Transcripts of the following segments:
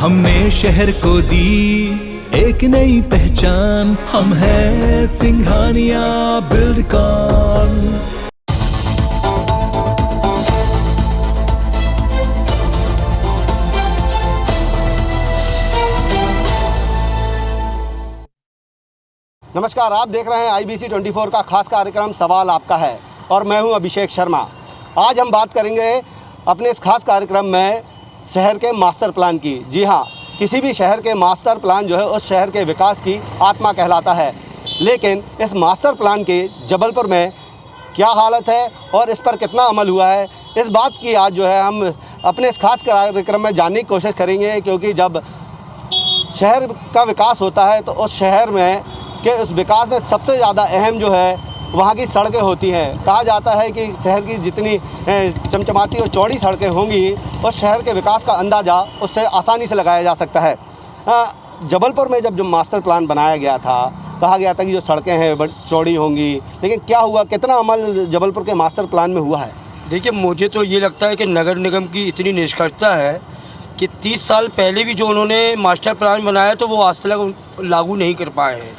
हमने शहर को दी एक नई पहचान, हम हैं सिंघानिया बिल्डकॉन। नमस्कार, आप देख रहे हैं IBC 24 का खास कार्यक्रम सवाल आपका है और मैं हूं अभिषेक शर्मा। आज हम बात करेंगे अपने इस खास कार्यक्रम में शहर के मास्टर प्लान की। जी हां, किसी भी शहर के मास्टर प्लान जो है उस शहर के विकास की आत्मा कहलाता है। लेकिन इस मास्टर प्लान के जबलपुर में क्या हालत है और इस पर कितना अमल हुआ है, इस बात की आज जो है हम अपने इस खास कार्यक्रम में जानने की कोशिश करेंगे। क्योंकि जब शहर का विकास होता है तो उस शहर में के उस विकास में सबसे ज़्यादा अहम जो है वहाँ की सड़कें होती हैं। कहा जाता है कि शहर की जितनी चमचमाती और चौड़ी सड़कें होंगी उस शहर के विकास का अंदाज़ा उससे आसानी से लगाया जा सकता है। जबलपुर में जब जो मास्टर प्लान बनाया गया था, कहा गया था कि जो सड़कें हैं चौड़ी होंगी, लेकिन क्या हुआ, कितना अमल जबलपुर के मास्टर प्लान में हुआ है? देखिए, मुझे तो ये लगता है कि नगर निगम की इतनी निष्ठता है कि 30 साल पहले भी जो उन्होंने मास्टर प्लान बनाया तो वो आज तक लागू नहीं कर पाए हैं।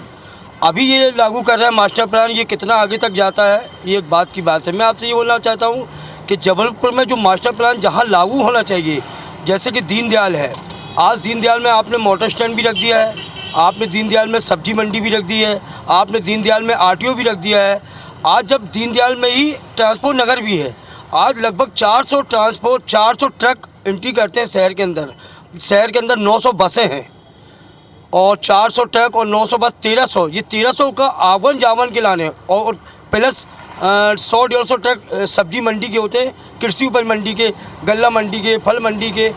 अभी ये लागू कर रहा है मास्टर प्लान, ये कितना आगे तक जाता है ये एक बात की बात है। मैं आपसे ये बोलना चाहता हूँ कि जबलपुर में जो मास्टर प्लान जहाँ लागू होना चाहिए, जैसे कि दीनदयाल है, आज दीनदयाल में आपने मोटर स्टैंड भी रख दिया है, आपने दीनदयाल में सब्जी मंडी भी रख दी है, आपने दीनदयाल में RTO भी रख दिया है। आज जब दीनदयाल में ही ट्रांसपोर्ट नगर भी है, आज लगभग 400 ट्रक एंट्री करते हैं शहर के अंदर। शहर के अंदर 900 बसें हैं और 400 ट्रक और 900 बस 1300, ये 1300 का आवन जावन के लाने और प्लस 100-150 ट्रक सब्जी मंडी के होते हैं, कृषि उपज मंडी के, गल्ला मंडी के, फल मंडी के।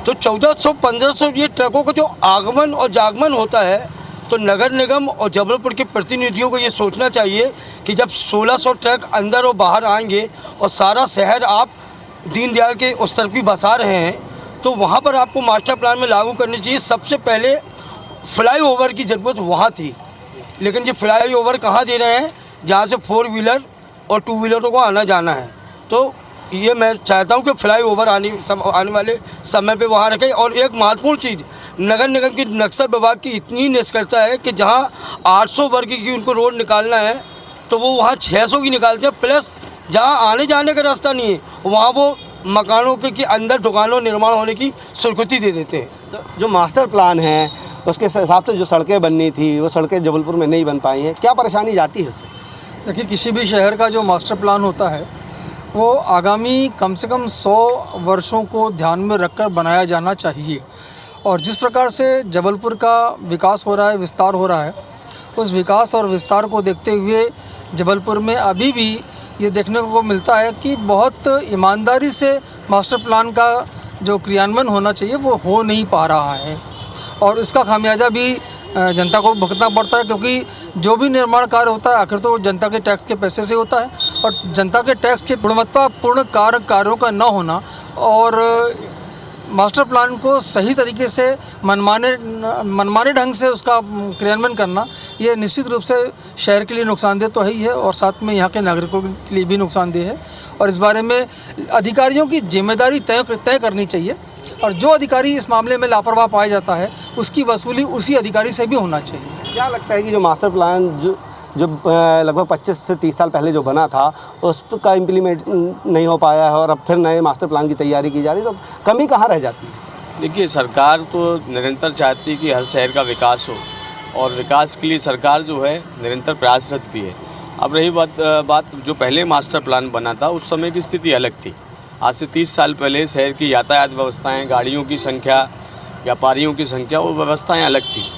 तो 1400-1500 ये ट्रकों का जो आगमन और जागमन होता है, तो नगर निगम और जबलपुर के प्रतिनिधियों को ये सोचना चाहिए कि जब 1600 ट्रक अंदर और बाहर आएंगे और सारा शहर आप दीनदयाल के उस तरफ भी बसा रहे हैं, तो वहाँ पर आपको मास्टर प्लान में लागू करनी चाहिए। सबसे पहले फ्लाईओवर की ज़रूरत वहाँ थी, लेकिन ये फ्लाईओवर कहाँ दे रहे हैं जहाँ से 4 व्हीलर और 2 व्हीलरों को आना जाना है। तो ये मैं चाहता हूँ कि फ्लाईओवर आने वाले समय पे वहाँ रखें। और एक महत्वपूर्ण चीज़, नगर निगम की नक्शा विभाग की इतनी निष्कर्ता है कि जहाँ 800 वर्ग की उनको रोड निकालना है तो वो वहाँ 600 की निकालते हैं, प्लस जहाँ आने जाने का रास्ता नहीं है वहाँ वो मकानों के अंदर दुकानों निर्माण होने की स्वीकृति दे देते हैं। तो जो मास्टर प्लान है उसके हिसाब से जो सड़कें बननी थी वो सड़कें जबलपुर में नहीं बन पाई हैं, क्या परेशानी जाती है? देखिए, किसी भी शहर का जो मास्टर प्लान होता है वो आगामी कम से कम 100 वर्षों को ध्यान में रखकर बनाया जाना चाहिए। और जिस प्रकार से जबलपुर का विकास हो रहा है, विस्तार हो रहा है, उस विकास और विस्तार को देखते हुए जबलपुर में अभी भी ये देखने को मिलता है कि बहुत ईमानदारी से मास्टर प्लान का जो क्रियान्वयन होना चाहिए वो हो नहीं पा रहा है। और इसका खामियाजा भी जनता को भुगतना पड़ता है, क्योंकि जो भी निर्माण कार्य होता है आखिर तो जनता के टैक्स के पैसे से होता है। और जनता के टैक्स के गुणवत्तापूर्ण कार्यों का न होना और मास्टर प्लान को सही तरीके से मनमाने ढंग से उसका क्रियान्वयन करना, ये निश्चित रूप से शहर के लिए नुकसानदेह तो है ही है और साथ में यहाँ के नागरिकों के लिए भी नुकसानदेह है। और इस बारे में अधिकारियों की जिम्मेदारी तय करनी चाहिए और जो अधिकारी इस मामले में लापरवाह पाया जाता है उसकी वसूली उसी अधिकारी से भी होना चाहिए। क्या लगता है कि जो मास्टर प्लान जो लगभग 25 से 30 साल पहले जो बना था उसका इम्प्लीमेंट नहीं हो पाया है और अब फिर नए मास्टर प्लान की तैयारी की जा रही है, तो कमी कहाँ रह जाती है? देखिए, सरकार तो निरंतर चाहती है कि हर शहर का विकास हो और विकास के लिए सरकार जो है निरंतर प्रयासरत भी है। अब रही बात जो पहले मास्टर प्लान बना था उस समय की स्थिति अलग थी। आज से 30 साल पहले शहर की यातायात व्यवस्थाएँ, गाड़ियों की संख्या, व्यापारियों की संख्या, वो व्यवस्थाएँ अलग थी।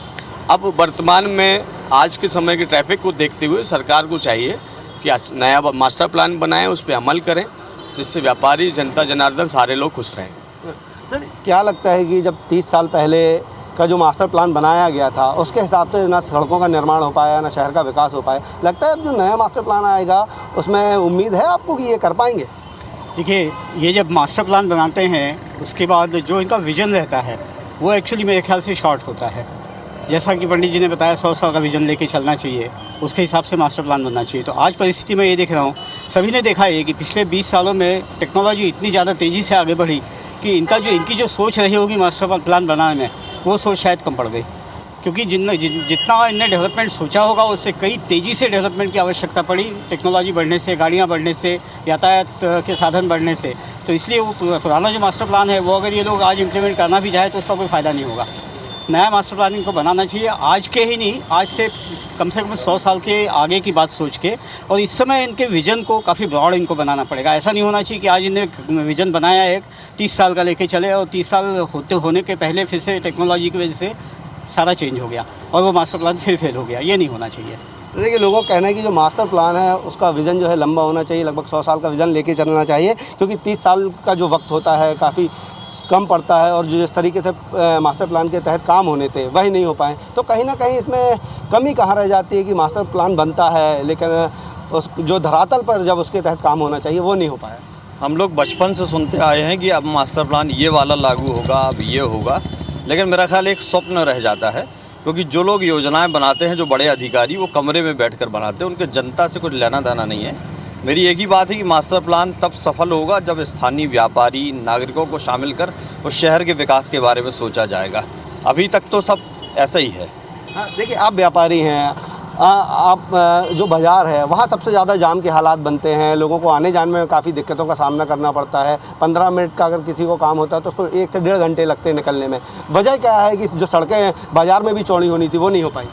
अब वर्तमान में आज के समय के ट्रैफिक को देखते हुए सरकार को चाहिए कि नया मास्टर प्लान बनाएं, उस पर अमल करें, जिससे व्यापारी, जनता जनार्दन सारे लोग खुश रहें। सर, क्या लगता है कि जब 30 साल पहले का जो मास्टर प्लान बनाया गया था उसके हिसाब से ना सड़कों का निर्माण हो पाया, ना शहर का विकास हो पाया, लगता है अब जो नया मास्टर प्लान आएगा उसमें उम्मीद है आपको कि ये कर पाएंगे? देखिए, ये जब मास्टर प्लान बनाते हैं उसके बाद जो इनका विज़न रहता है वो एक्चुअली मेरे ख्याल से शॉर्ट होता है। जैसा कि पंडित जी ने बताया 100 साल का विज़न लेके चलना चाहिए, उसके हिसाब से मास्टर प्लान बनना चाहिए। तो आज परिस्थिति में ये देख रहा हूँ, सभी ने देखा है कि पिछले 20 सालों में टेक्नोलॉजी इतनी ज़्यादा तेज़ी से आगे बढ़ी कि इनकी जो सोच रही होगी मास्टर प्लान बनाने में वो सोच शायद कम पड़ गई, क्योंकि जितना इनने डेवलपमेंट सोचा होगा उससे कई तेज़ी से डेवलपमेंट की आवश्यकता पड़ी, टेक्नोलॉजी बढ़ने से, गाड़ियाँ बढ़ने से, यातायात के साधन बढ़ने से। तो इसलिए वो पुराना जो मास्टर प्लान है वो अगर ये लोग आज इम्प्लीमेंट करना भी चाहे तो उसका कोई फ़ायदा नहीं होगा। नया मास्टर प्लान इनको बनाना चाहिए, आज के ही नहीं, आज से कम 100 साल के आगे की बात सोच के, और इस समय इनके विज़न को काफ़ी ब्रॉड इनको बनाना पड़ेगा। ऐसा नहीं होना चाहिए कि आज इन्हें विज़न बनाया है 30 साल का लेके चले और 30 साल होने के पहले फिर से टेक्नोलॉजी की वजह से सारा चेंज हो गया और वो मास्टर प्लान फिर फेल हो गया। ये नहीं होना चाहिए। देखिए, लोगों का कहना है कि जो मास्टर प्लान है उसका विज़न जो है लंबा होना चाहिए, लगभग 100 साल का विज़न लेके चलना चाहिए, क्योंकि 30 साल का जो वक्त होता है काफ़ी कम पड़ता है, और जो जिस तरीके से मास्टर प्लान के तहत काम होने थे वही नहीं हो पाए। तो कहीं ना कहीं इसमें कमी कहाँ रह जाती है कि मास्टर प्लान बनता है लेकिन उस जो धरातल पर जब उसके तहत काम होना चाहिए वो नहीं हो पाया। हम लोग बचपन से सुनते आए हैं कि अब मास्टर प्लान ये वाला लागू होगा, अब ये होगा, लेकिन मेरा ख्याल एक स्वप्न रह जाता है, क्योंकि जो लोग योजनाएं बनाते हैं, जो बड़े अधिकारी, वो कमरे में बैठकर बनाते हैं, उनके जनता से कुछ लेना देना नहीं है। मेरी एक ही बात है कि मास्टर प्लान तब सफल होगा जब स्थानीय व्यापारी, नागरिकों को शामिल कर उस शहर के विकास के बारे में सोचा जाएगा। अभी तक तो सब ऐसा ही है। हाँ, देखिए, आप व्यापारी हैं, आप जो बाज़ार है वहाँ सबसे ज़्यादा जाम के हालात बनते हैं, लोगों को आने जाने में काफ़ी दिक्कतों का सामना करना पड़ता है। 15 मिनट का अगर किसी को काम होता है तो उसको 1 से 1.5 घंटे लगते हैं निकलने में। वजह क्या है कि जो सड़कें बाज़ार में भी चौड़ी होनी थी वो नहीं हो पाई।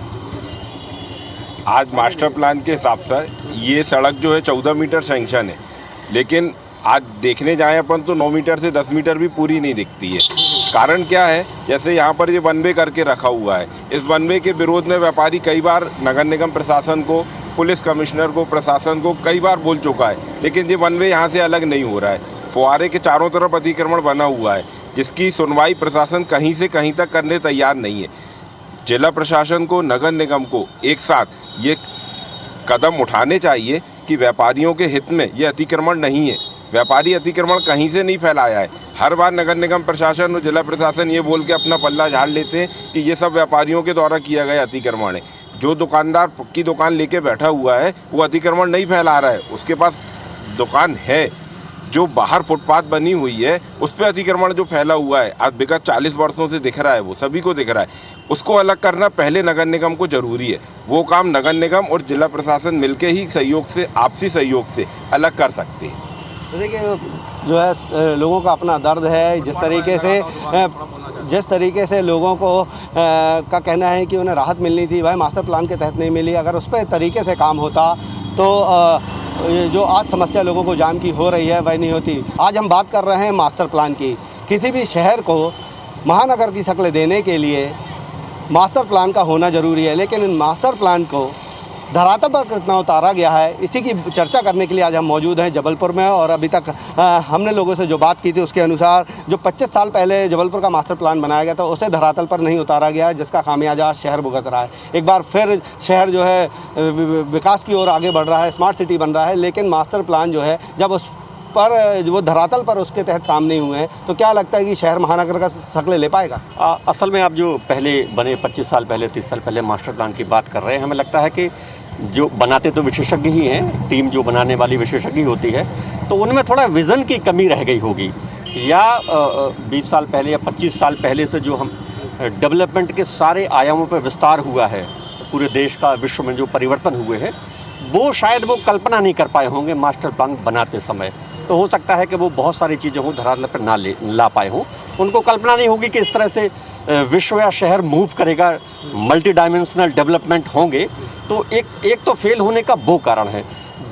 आज मास्टर प्लान के हिसाब से ये सड़क जो है 14 मीटर सैंक्शन है, लेकिन आज देखने जाएं अपन तो 9 मीटर से 10 मीटर भी पूरी नहीं दिखती है। कारण क्या है, जैसे यहाँ पर ये वन वे करके रखा हुआ है, इस वन वे के विरोध में व्यापारी कई बार नगर निगम प्रशासन को, पुलिस कमिश्नर को, प्रशासन को कई बार बोल चुका है, लेकिन ये वन वे यहाँ से अलग नहीं हो रहा है। फुहारे के चारों तरफ अतिक्रमण बना हुआ है, जिसकी सुनवाई प्रशासन कहीं से कहीं तक करने तैयार नहीं है। जिला प्रशासन को, नगर निगम को एक साथ ये कदम उठाने चाहिए कि व्यापारियों के हित में ये अतिक्रमण नहीं है। व्यापारी अतिक्रमण कहीं से नहीं फैलाया है। हर बार नगर निगम प्रशासन और जिला प्रशासन ये बोल के अपना पल्ला झाड़ लेते हैं कि ये सब व्यापारियों के द्वारा किया गया अतिक्रमण है। जो दुकानदार की दुकान लेके बैठा हुआ है वो अतिक्रमण नहीं फैला रहा है, उसके पास दुकान है। जो बाहर फुटपाथ बनी हुई है उस पर अतिक्रमण जो फैला हुआ है आज विगत 40 वर्षों से दिख रहा है, वो सभी को दिख रहा है। उसको अलग करना पहले नगर निगम को ज़रूरी है। वो काम नगर निगम और जिला प्रशासन मिलके ही सहयोग से, आपसी सहयोग से अलग कर सकते हैं। देखिए, जो है लोगों का अपना दर्द है, जिस तरीके से लोगों को का कहना है कि उन्हें राहत मिलनी थी, वह मास्टर प्लान के तहत नहीं मिली। अगर उस पर तरीके से काम होता तो जो आज समस्या लोगों को जाम की हो रही है वह नहीं होती। आज हम बात कर रहे हैं मास्टर प्लान की। किसी भी शहर को महानगर की शक्ल देने के लिए मास्टर प्लान का होना ज़रूरी है, लेकिन इन मास्टर प्लान को धरातल पर कितना उतारा गया है, इसी की चर्चा करने के लिए आज हम मौजूद हैं जबलपुर में। और अभी तक हमने लोगों से जो बात की थी उसके अनुसार जो 25 साल पहले जबलपुर का मास्टर प्लान बनाया गया था उसे धरातल पर नहीं उतारा गया, जिसका खामियाजा शहर भुगत रहा है। एक बार फिर शहर जो है विकास की ओर आगे बढ़ रहा है, स्मार्ट सिटी बन रहा है, लेकिन मास्टर प्लान जो है जब उस पर वो धरातल पर उसके तहत काम नहीं हुए हैं तो क्या लगता है कि शहर महानगर का शक्ल ले पाएगा? असल में आप जो पहले बने 25 साल पहले, 30 साल पहले मास्टर प्लान की बात कर रहे हैं, हमें लगता है कि जो बनाते तो विशेषज्ञ ही हैं, टीम जो बनाने वाली विशेषज्ञ होती है, तो उनमें थोड़ा विज़न की कमी रह गई होगी। या 20 साल पहले या 25 साल पहले से जो हम डेवलपमेंट के सारे आयामों पर विस्तार हुआ है, पूरे देश का, विश्व में जो परिवर्तन हुए हैं, वो शायद वो कल्पना नहीं कर पाए होंगे मास्टर प्लान बनाते समय। तो हो सकता है कि वो बहुत सारी चीज़ें हों धरातल पर ना ला पाए हों, उनको कल्पना नहीं होगी कि इस तरह से विश्व या शहर मूव करेगा, मल्टी डायमेंशनल डेवलपमेंट होंगे। तो एक तो फेल होने का वो कारण है।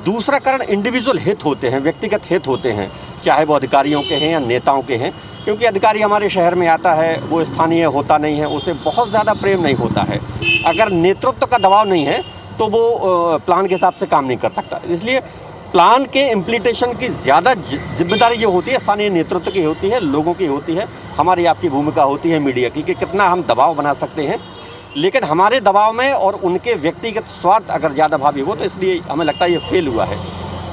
दूसरा कारण इंडिविजुअल हित होते हैं, व्यक्तिगत हित होते हैं, चाहे वो अधिकारियों के हैं या नेताओं के हैं। क्योंकि अधिकारी हमारे शहर में आता है, वो स्थानीय होता नहीं है, उसे बहुत ज़्यादा प्रेम नहीं होता है। अगर नेतृत्व का दबाव नहीं है तो वो प्लान के हिसाब से काम नहीं कर सकता। इसलिए प्लान के इम्प्लीमेंटेशन की ज़्यादा जिम्मेदारी जो होती है स्थानीय नेतृत्व की होती है, लोगों की होती है। हमारी आपकी भूमिका होती है मीडिया की कि कितना हम दबाव बना सकते हैं, लेकिन हमारे दबाव में और उनके व्यक्तिगत स्वार्थ अगर ज़्यादा भावी हो तो इसलिए हमें लगता है ये फेल हुआ है।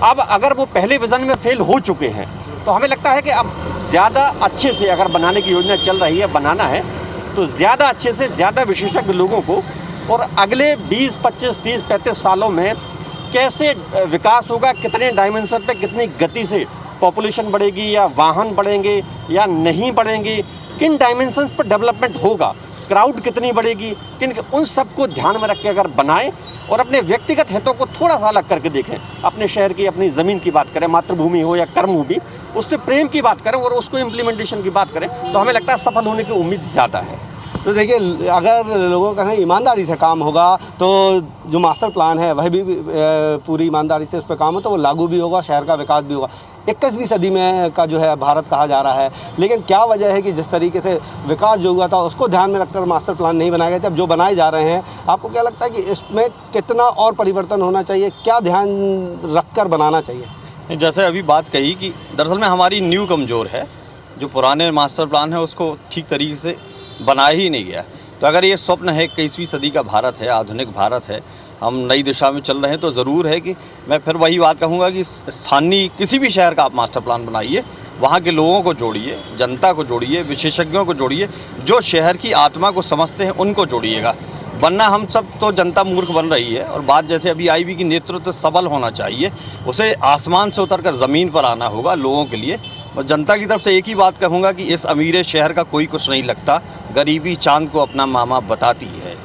अब अगर वो पहले विज़न में फेल हो चुके हैं तो हमें लगता है कि अब ज़्यादा अच्छे से अगर बनाने की योजना चल रही है, बनाना है तो ज़्यादा अच्छे से ज़्यादा विशेषज्ञ लोगों को, और अगले 20, 25, 30, 35 सालों में कैसे विकास होगा, कितने डायमेंशन पे, कितनी गति से पॉपुलेशन बढ़ेगी या वाहन बढ़ेंगे या नहीं बढ़ेंगे, किन डायमेंशंस पर डेवलपमेंट होगा, क्राउड कितनी बढ़ेगी, उन सबको ध्यान में रख के अगर बनाएं और अपने व्यक्तिगत हितों को थोड़ा सा अलग करके देखें, अपने शहर की, अपनी ज़मीन की बात करें, मातृभूमि हो या कर्मभूमि, उससे प्रेम की बात करें और उसको इम्प्लीमेंटेशन की बात करें, तो हमें लगता है सफल होने की उम्मीद ज़्यादा है। तो देखिए, अगर लोगों का ईमानदारी से काम होगा तो जो मास्टर प्लान है वह भी पूरी ईमानदारी से उस पर काम हो तो वो लागू भी होगा, शहर का विकास भी होगा। 21वीं सदी में का जो है भारत कहा जा रहा है, लेकिन क्या वजह है कि जिस तरीके से विकास जो हुआ था उसको ध्यान में रखकर मास्टर प्लान नहीं बनाए गए थे, अब जो बनाए जा रहे हैं, आपको क्या लगता है कि इसमें कितना और परिवर्तन होना चाहिए, क्या ध्यान रखकर बनाना चाहिए? जैसे अभी बात कही कि दरअसल में हमारी न्यू कमज़ोर है, जो पुराने मास्टर प्लान है उसको ठीक तरीके से बनाया ही नहीं गया। तो अगर ये स्वप्न है 21वीं सदी का भारत है, आधुनिक भारत है, हम नई दिशा में चल रहे हैं, तो ज़रूर है कि मैं फिर वही बात कहूँगा कि स्थानीय किसी भी शहर का आप मास्टर प्लान बनाइए, वहाँ के लोगों को जोड़िए, जनता को जोड़िए, विशेषज्ञों को जोड़िए, जो शहर की आत्मा को समझते हैं उनको जोड़िएगा। वरना हम सब तो जनता मूर्ख बन रही है। और बात जैसे अभी आई भी कि नेतृत्व सबल होना चाहिए, उसे आसमान से उतरकर ज़मीन पर आना होगा लोगों के लिए। और जनता की तरफ से एक ही बात कहूँगा कि इस अमीर शहर का कोई कुछ नहीं लगता, गरीबी चांद को अपना मामा बताती है।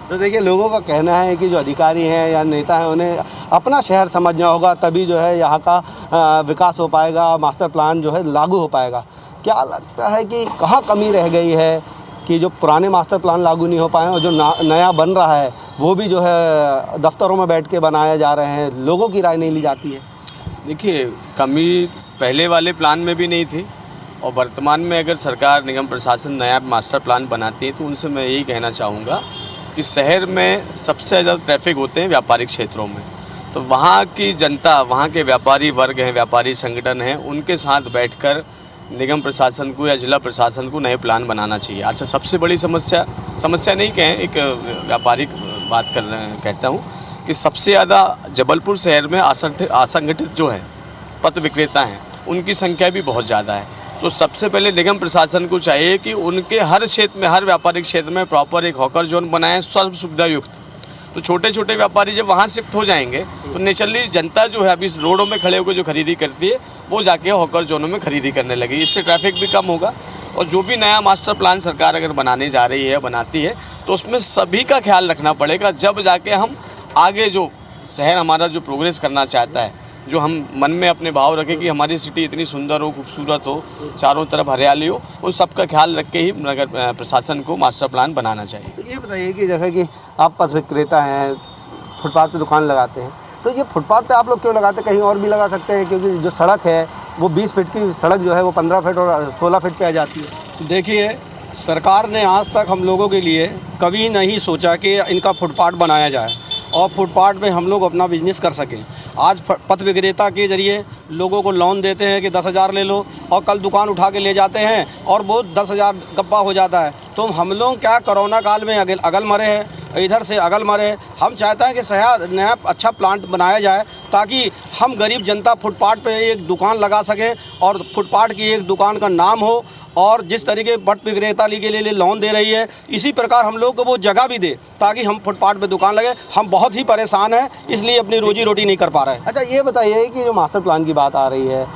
तो देखिए, लोगों का कहना है कि जो अधिकारी हैं या नेता हैं उन्हें अपना शहर समझना होगा, तभी जो है यहाँ का विकास हो पाएगा, मास्टर प्लान जो है लागू हो पाएगा। क्या लगता है कि कहाँ कमी रह गई है कि जो पुराने मास्टर प्लान लागू नहीं हो पाए और जो नया बन रहा है वो भी जो है दफ्तरों में बैठ के बनाए जा रहे हैं, लोगों की राय नहीं ली जाती है? देखिए, कमी पहले वाले प्लान में भी नहीं थी और वर्तमान में अगर सरकार, निगम प्रशासन नया मास्टर प्लान बनाती है तो उनसे मैं यही कहना चाहूँगा कि शहर में सबसे ज़्यादा ट्रैफिक होते हैं व्यापारिक क्षेत्रों में, तो वहाँ की जनता, वहाँ के व्यापारी वर्ग हैं, व्यापारी संगठन हैं, उनके साथ बैठकर निगम प्रशासन को या जिला प्रशासन को नए प्लान बनाना चाहिए। अच्छा, सबसे बड़ी समस्या नहीं कहें, एक व्यापारिक बात कर रहे हैं, कहता हूँ कि सबसे ज़्यादा जबलपुर शहर में असंगठित जो हैं पथ विक्रेता हैं, उनकी संख्या भी बहुत ज़्यादा है। तो सबसे पहले निगम प्रशासन को चाहिए कि उनके हर क्षेत्र में, हर व्यापारिक क्षेत्र में प्रॉपर एक हॉकर जोन बनाएं, सर्व सुविधा युक्त। तो छोटे छोटे व्यापारी जब वहाँ शिफ्ट हो जाएंगे तो नेचुरली जनता जो है अभी इस रोडों में खड़े होकर जो खरीदी करती है वो जाके हॉकर जोनों में खरीदी करने लगी। इससे ट्रैफिक भी कम होगा। और जो भी नया मास्टर प्लान सरकार अगर बनाने जा रही है, बनाती है, तो उसमें सभी का ख्याल रखना पड़ेगा, जब जाके हम आगे जो शहर हमारा जो प्रोग्रेस करना चाहता है, जो हम मन में अपने भाव रखें कि हमारी सिटी इतनी सुंदर हो, खूबसूरत हो, चारों तरफ हरियाली हो, उन सब का ख्याल रख के ही नगर प्रशासन को मास्टर प्लान बनाना चाहिए। तो ये बताइए कि जैसे कि आप पथ विक्रेता हैं, फुटपाथ पे दुकान लगाते हैं, तो ये फुटपाथ पे आप लोग क्यों लगाते हैं? कहीं और भी लगा सकते हैं, क्योंकि जो सड़क है वो 20 फीट की सड़क जो है वो 15 फीट और 16 फीट पे आ जाती है। देखिए, सरकार ने आज तक हम लोगों के लिए कभी नहीं सोचा कि इनका फुटपाथ बनाया जाए और फुटपाथ में हम लोग अपना बिजनेस कर सकें। आज पथ विक्रेता के ज़रिए लोगों को लोन देते हैं कि 10,000 ले लो, और कल दुकान उठा के ले जाते हैं और वो 10,000 गप्पा हो जाता है। तो हम लोग क्या कोरोना काल में अगल मरे हैं, इधर से अगल मरे। हम चाहते हैं कि शहर नया अच्छा प्लांट बनाया जाए ताकि हम गरीब जनता फुटपाथ पे एक दुकान लगा सकें और फुटपाथ की एक दुकान का नाम हो। और जिस तरीके पथ विक्रेता के लिए लोन दे रही है, इसी प्रकार हम लोग को वो जगह भी दे ताकि हम फुटपाथ पे दुकान लगे। हम बहुत ही परेशान हैं, इसलिए अपनी रोजी रोटी नहीं कर पा रहे हैं। अच्छा, ये बताइए कि जो मास्टर प्लान की बात आ रही है,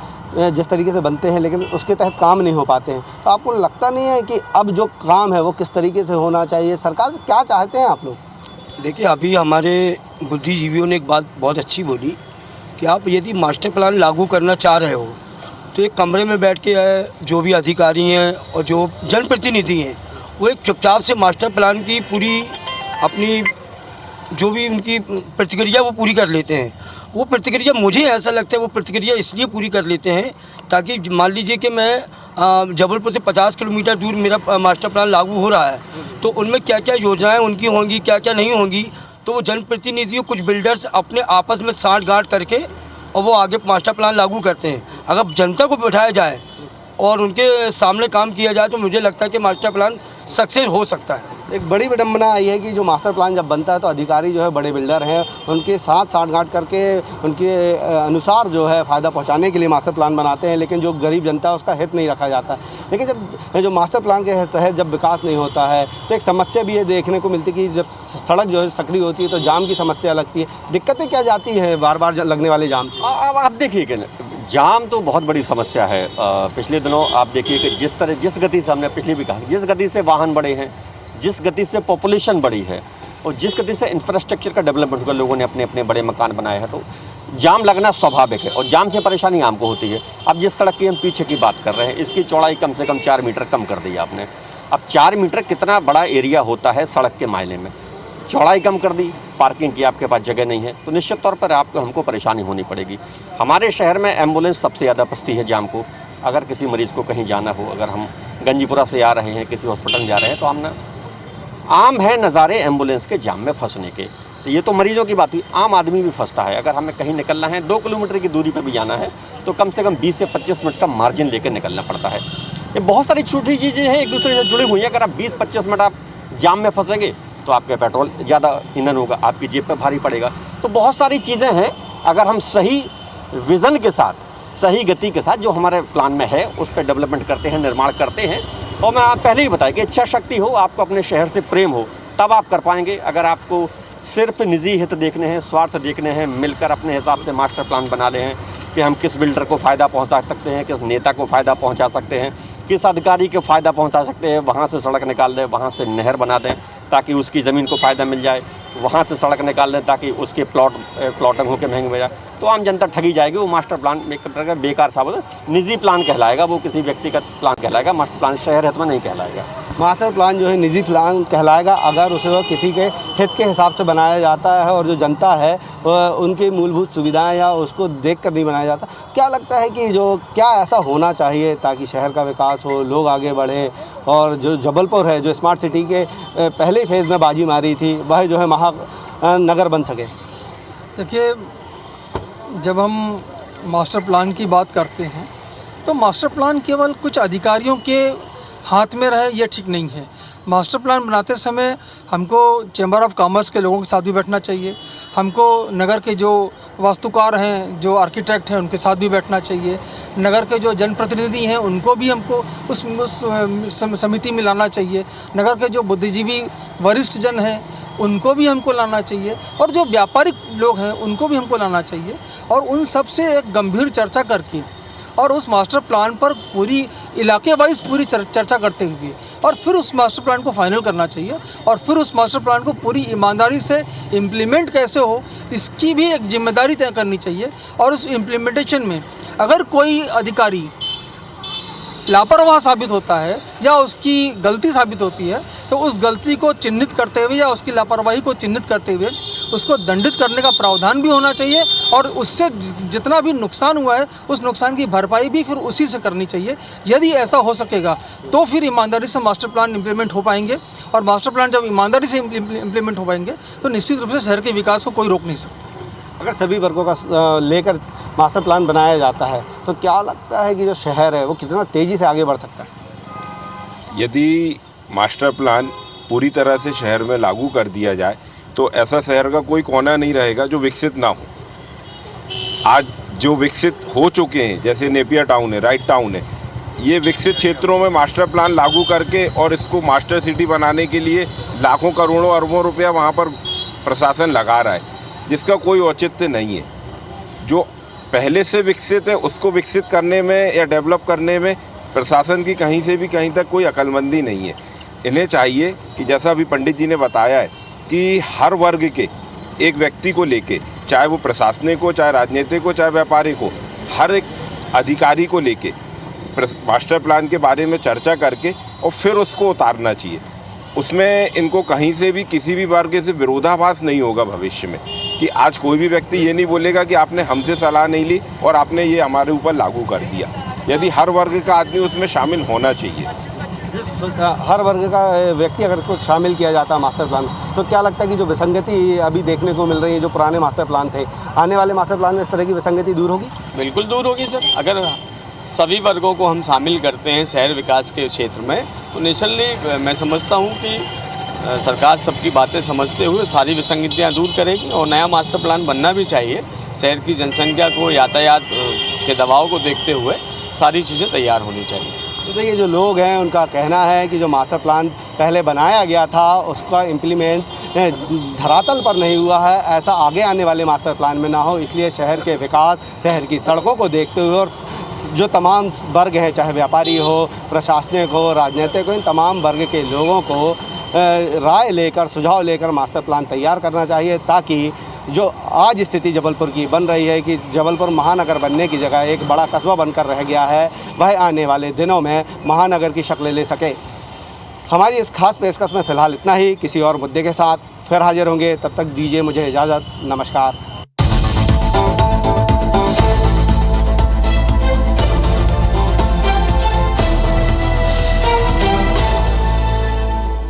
जिस तरीके से बनते हैं लेकिन उसके तहत काम नहीं हो पाते हैं, तो आपको लगता नहीं है कि अब जो काम है वो किस तरीके से होना चाहिए? सरकार से क्या चाहते हैं आप लोग? देखिए, अभी हमारे बुद्धिजीवियों ने एक बात बहुत अच्छी बोली कि आप यदि मास्टर प्लान लागू करना चाह रहे हो तो एक कमरे में बैठ के जो भी अधिकारी हैं और जो जनप्रतिनिधि हैं वो एक चुपचाप से मास्टर प्लान की पूरी अपनी जो भी उनकी प्रतिक्रिया वो पूरी कर लेते हैं। वो प्रतिक्रिया, मुझे ऐसा लगता है वो प्रतिक्रिया इसलिए पूरी कर लेते हैं ताकि मान लीजिए कि मैं जबलपुर से 50 किलोमीटर दूर मेरा मास्टर प्लान लागू हो रहा है, तो उनमें क्या क्या योजनाएं उनकी होंगी, क्या क्या नहीं होंगी, तो वो जनप्रतिनिधियों, कुछ बिल्डर्स अपने आपस में साँठ-गाँठ करके और वो आगे मास्टर प्लान लागू करते हैं। अगर जनता को बैठाया जाए और उनके सामने काम किया जाए तो मुझे लगता है कि मास्टर प्लान सक्सेस हो सकता है। एक बड़ी विडंबना आई है कि जो मास्टर प्लान जब बनता है तो अधिकारी जो है बड़े बिल्डर हैं, उनके साथ साठ-गाँठ करके उनके अनुसार जो है फ़ायदा पहुंचाने के लिए मास्टर प्लान बनाते हैं, लेकिन जो गरीब जनता है उसका हित नहीं रखा जाता। लेकिन जब जो मास्टर प्लान के तहत जब विकास नहीं होता है तो एक समस्या भी ये देखने को मिलती है कि जब सड़क जो है सक्रिय होती है तो जाम की समस्या लगती है। दिक्कतें क्या जाती हैं बार बार लगने वाले जाम? अब आप देखिए कि जाम तो बहुत बड़ी समस्या है। पिछले दिनों आप देखिए कि जिस गति से हमने पिछले भी कहा, जिस गति से वाहन बढ़े हैं, जिस गति से पॉपुलेशन बढ़ी है और जिस गति से इंफ्रास्ट्रक्चर का डेवलपमेंट हुआ, लोगों ने अपने अपने बड़े मकान बनाए हैं, तो जाम लगना स्वाभाविक है और जाम से परेशानी आम को होती है। अब जिस सड़क की हम पीछे की बात कर रहे हैं, इसकी चौड़ाई कम से कम 4 मीटर कम कर दी आपने। अब 4 मीटर कितना बड़ा एरिया होता है सड़क के मायने में, चौड़ाई कम कर दी, पार्किंग की आपके पास जगह नहीं है, तो निश्चित तौर पर आपको हमको परेशानी होनी पड़ेगी। हमारे शहर में एम्बुलेंस सबसे ज़्यादा फंसती है जाम को। अगर किसी मरीज़ को कहीं जाना हो, अगर हम गंजीपुरा से आ रहे हैं, किसी हॉस्पिटल जा रहे हैं, तो हम ना आम है नज़ारे एम्बुलेंस के जाम में फंसने के। तो ये तो मरीजों की बात हुई, आम आदमी भी फंसता है। अगर हमें कहीं निकलना है, 2 किलोमीटर की दूरी पर भी जाना है, तो कम से कम 20 से 25 मिनट का मार्जिन लेकर निकलना पड़ता है। ये बहुत सारी छोटी चीज़ें हैं, एक दूसरे से जुड़ी हुई हैं। अगर आप 20-25 मिनट आप जाम में फंसेंगे तो आपके पेट्रोल ज़्यादा ईंधन होगा, आपकी जेब पे भारी पड़ेगा। तो बहुत सारी चीज़ें हैं, अगर हम सही विज़न के साथ, सही गति के साथ जो हमारे प्लान में है उस पर डेवलपमेंट करते हैं, निर्माण करते हैं। और मैं पहले ही बताया कि इच्छा शक्ति हो, आपको अपने शहर से प्रेम हो, तब आप कर पाएंगे। अगर आपको सिर्फ निजी हित देखने हैं, स्वार्थ देखने हैं, मिलकर अपने हिसाब से मास्टर प्लान बना ले हैं कि हम किस बिल्डर को फ़ायदा पहुंचा सकते हैं, किस नेता को फ़ायदा पहुंचा सकते हैं, किस अधिकारी को फ़ायदा पहुंचा सकते हैं, वहाँ से सड़क निकाल दें, वहाँ से नहर बना दें ताकि उसकी ज़मीन को फ़ायदा मिल जाए, वहाँ से सड़क निकाल दें ताकि उसके प्लॉटिंग होकर महंगे मिल जाए, तो आम जनता ठगी जाएगी। वो मास्टर प्लान एक तरह का बेकार साबित, निजी प्लान कहलाएगा, वो किसी व्यक्तिगत प्लान कहलाएगा। मास्टर प्लान शहर हित में नहीं कहलाएगा। मास्टर प्लान जो है निजी प्लान कहलाएगा अगर उसे वो किसी के हित के हिसाब से बनाया जाता है और जो जनता है उनकी मूलभूत सुविधाएं या उसको देखकर नहीं बनाया जाता। क्या लगता है कि जो क्या ऐसा होना चाहिए ताकि शहर का विकास हो, लोग आगे बढ़े और जो जबलपुर है, जो स्मार्ट सिटी के पहले फेज़ में बाजी मारी थी, वह जो है महानगर बन सके? देखिए, जब हम मास्टर प्लान की बात करते हैं तो मास्टर प्लान केवल कुछ अधिकारियों के हाथ में रहे ये ठीक नहीं है। मास्टर प्लान बनाते समय हमको चैम्बर ऑफ कॉमर्स के लोगों के साथ भी बैठना चाहिए, हमको नगर के जो वास्तुकार हैं, जो आर्किटेक्ट हैं, उनके साथ भी बैठना चाहिए, नगर के जो जनप्रतिनिधि हैं उनको भी हमको उस समिति में लाना चाहिए, नगर के जो बुद्धिजीवी वरिष्ठ जन हैं उनको भी हमको लाना चाहिए और जो व्यापारिक लोग हैं उनको भी हमको लाना चाहिए और उन सब से एक गंभीर चर्चा करके और उस मास्टर प्लान पर पूरी इलाके वाइज पूरी चर्चा करते हुए और फिर उस मास्टर प्लान को फाइनल करना चाहिए और फिर उस मास्टर प्लान को पूरी ईमानदारी से इम्प्लीमेंट कैसे हो इसकी भी एक जिम्मेदारी तय करनी चाहिए। और उस इम्प्लीमेंटेशन में अगर कोई अधिकारी लापरवाह साबित होता है या उसकी गलती साबित होती है तो उस गलती को चिन्हित करते हुए या उसकी लापरवाही को चिन्हित करते हुए उसको दंडित करने का प्रावधान भी होना चाहिए और उससे जितना भी नुकसान हुआ है उस नुकसान की भरपाई भी फिर उसी से करनी चाहिए। यदि ऐसा हो सकेगा तो फिर ईमानदारी से मास्टर प्लान इम्प्लीमेंट हो पाएंगे और मास्टर प्लान जब ईमानदारी से इम्प्लीमेंट हो पाएंगे तो निश्चित रूप से शहर के विकास को कोई रोक नहीं सकता। अगर सभी वर्गों का लेकर मास्टर प्लान बनाया जाता है तो क्या लगता है कि जो शहर है वो कितना तेज़ी से आगे बढ़ सकता है? यदि मास्टर प्लान पूरी तरह से शहर में लागू कर दिया जाए तो ऐसा शहर का कोई कोना नहीं रहेगा जो विकसित ना हो। आज जो विकसित हो चुके हैं जैसे नेपियर टाउन है, राइट टाउन है, ये विकसित क्षेत्रों में मास्टर प्लान लागू करके और इसको मास्टर सिटी बनाने के लिए लाखों करोड़ों अरबों रुपया वहाँ पर प्रशासन लगा रहा है जिसका कोई औचित्य नहीं है। जो पहले से विकसित है उसको विकसित करने में या डेवलप करने में प्रशासन की कहीं से भी कहीं तक कोई अक्लमंदी नहीं है। इन्हें चाहिए कि जैसा अभी पंडित जी ने बताया है कि हर वर्ग के एक व्यक्ति को लेके, चाहे वो प्रशासनिक हो, चाहे राजनीतिक हो, चाहे व्यापारिक हो, हर एक अधिकारी को लेके मास्टर प्लान के बारे में चर्चा करके और फिर उसको उतारना चाहिए। उसमें इनको कहीं से भी किसी भी वर्ग से विरोधाभास नहीं होगा भविष्य में कि आज कोई भी व्यक्ति ये नहीं बोलेगा कि आपने हमसे सलाह नहीं ली और आपने ये हमारे ऊपर लागू कर दिया। यदि हर वर्ग का आदमी उसमें शामिल होना चाहिए, तो हर वर्ग का व्यक्ति अगर कुछ शामिल किया जाता है मास्टर प्लान, तो क्या लगता है कि जो विसंगति अभी देखने को मिल रही है, जो पुराने मास्टर प्लान थे, आने वाले मास्टर प्लान में इस तरह की विसंगति दूर होगी? बिल्कुल दूर होगी सर। अगर सभी वर्गों को हम शामिल करते हैं शहर विकास के क्षेत्र में तो नेचुरली मैं समझता हूँ कि सरकार सबकी बातें समझते हुए सारी विसंगतियाँ दूर करेगी और नया मास्टर प्लान बनना भी चाहिए। शहर की जनसंख्या को, यातायात के दबाव को देखते हुए सारी चीज़ें तैयार होनी चाहिए। तो देखिए, जो लोग हैं उनका कहना है कि जो मास्टर प्लान पहले बनाया गया था उसका इम्प्लीमेंट धरातल पर नहीं हुआ है, ऐसा आगे आने वाले मास्टर प्लान में ना हो। इसलिए शहर के विकास, शहर की सड़कों को देखते हुए और जो तमाम वर्ग हैं, चाहे व्यापारी हो, प्रशासनिक हो, राजनीतिक हो, इन तमाम वर्ग के लोगों को राय लेकर, सुझाव लेकर मास्टर प्लान तैयार करना चाहिए, ताकि जो आज स्थिति जबलपुर की बन रही है कि जबलपुर महानगर बनने की जगह एक बड़ा कस्बा बनकर रह गया है, वह आने वाले दिनों में महानगर की शक्ल ले सके। हमारी इस खास पेशकश में फ़िलहाल इतना ही। किसी और मुद्दे के साथ फिर हाजिर होंगे, तब तक दीजिए मुझे इजाज़त। नमस्कार।